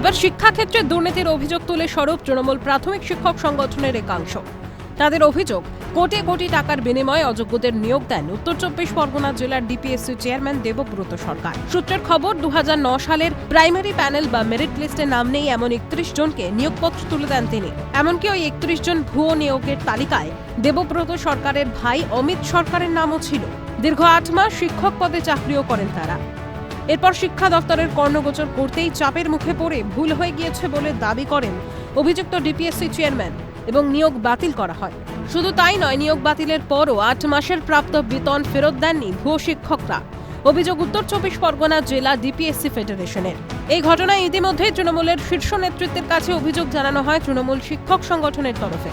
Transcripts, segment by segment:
এবার শিক্ষাক্ষেত্রে দুর্নীতির অভিযোগ তুলে সরব তৃণমূল প্রাথমিক শিক্ষক সংগঠনের একাংশ। তাদের অভিযোগ, কোটি কোটি টাকার বিনিময়ে অযোগ্যদের নিয়োগ দেন উত্তর চব্বিশ পরগনা জেলার ডিপিএসসি চেয়ারম্যান দেবব্রত সরকার। সূত্রের খবর, 2009 সালের প্রাইমারি প্যানেল বা মেরিট লিস্টে নাম নেই এমন 31 জনকে নিয়োগপত্র তুলে দেন তিনি। এমনকি ওই 31 জন ভুয়ো নিয়োগের তালিকায় দেবব্রত সরকারের ভাই অমিত সরকারের নামও ছিল। দীর্ঘ 8 মাস শিক্ষক পদে চাকরিও করেন তারা। এরপর শিক্ষা দপ্তরের কর্ণগোচর করতেই চাপের মুখে পড়ে ভুল হয়ে গিয়েছে বলে দাবি করেন অভিযুক্ত ডিপিএসসি চেয়ারম্যান এবং নিয়োগ বাতিল করা হয়। শুধু তাই নয়, নিয়োগ বাতিলের পরও 8 মাসের প্রাপ্ত বেতন ফেরত দেননি ভুয়ো শিক্ষকরা। অভিযোগ উত্তর চব্বিশ পরগনা জেলা ডিপিএসসি ফেডারেশনের। এই ঘটনায় ইতিমধ্যেই তৃণমূলের শীর্ষ নেতৃত্বের কাছে অভিযোগ জানানো হয় তৃণমূল শিক্ষক সংগঠনের তরফে।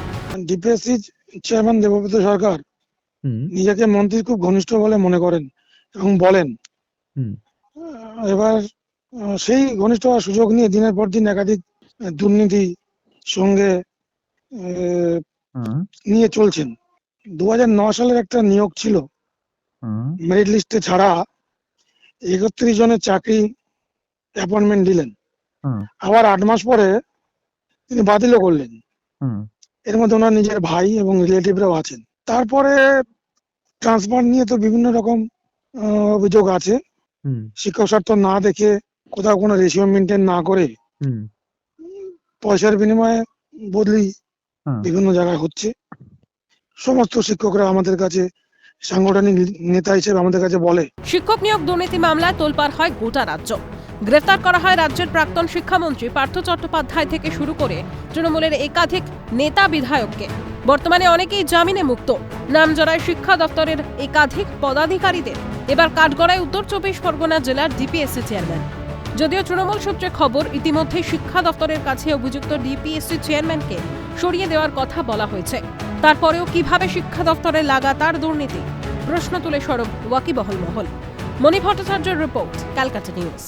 ডিপিএসসি চেয়ারম্যান দেবব্রত সরকার নিজেকে মন্ত্রীর খুব ঘনিষ্ঠ বলে মনে করেন এবং বলেন। এবার সেই ঘনিষ্ঠ হওয়ার সুযোগ নিয়ে দিনের পর দিন একাধিক দুর্নীতি সঙ্গে নিয়ে চলছেন। 2009 সালের একটা নিয়োগ ছিল, মেরিট লিস্টে ছাড়া 31 জনের চাকরি অ্যাপয়েন্টমেন্ট দিলেন। আবার 8 মাস পরে তিনি বাতিলও করলেন। এর মধ্যে ওনার নিজের ভাই এবং রিলেটিভরাও আছেন। তারপরে ট্রান্সফার নিয়ে তো বিভিন্ন রকম অভিযোগ আছে। শিক্ষক স্বার্থ না দেখে, কোথাও কোনো রেশিও মেনটেন না করে পয়সার বিনিময়ে বদলি বিভিন্ন জায়গায় হচ্ছে। সমস্ত শিক্ষকরা আমাদের কাছে সাংগঠনিক নেতা হিসেবে আমাদের কাছে বলে, শিক্ষক নিয়োগ দুর্নীতি মামলায় তোলপাড় হয় গোটা রাজ্য। গ্রেফতার করা হয় রাজ্যের প্রাক্তন শিক্ষামন্ত্রী পার্থ চট্টোপাধ্যায় থেকে শুরু করে তৃণমূলের একাধিক নেতা বিধায়ককে। বর্তমানে অনেকেই জামিনে মুক্ত। নাম জড়ায় শিক্ষা দপ্তরের একাধিক পদাধিকারীদের। এবার কাঠগড়ায় উত্তর চব্বিশ পরগনা জেলার ডিপিএসসি চেয়ারম্যান। যদিও তৃণমূল সূত্রে খবর, ইতিমধ্যে শিক্ষা দপ্তরের কাছে অভিযুক্ত ডিপিএসসি চেয়ারম্যানকে সরিয়ে দেওয়ার কথা বলা হয়েছে। তারপরেও কিভাবে শিক্ষা দপ্তরে লাগাতার দুর্নীতি, প্রশ্ন তুলে সরব ওয়াকিবহাল মহল। মণি ভট্টাচার্যের রিপোর্ট, ক্যালকাটা নিউজ।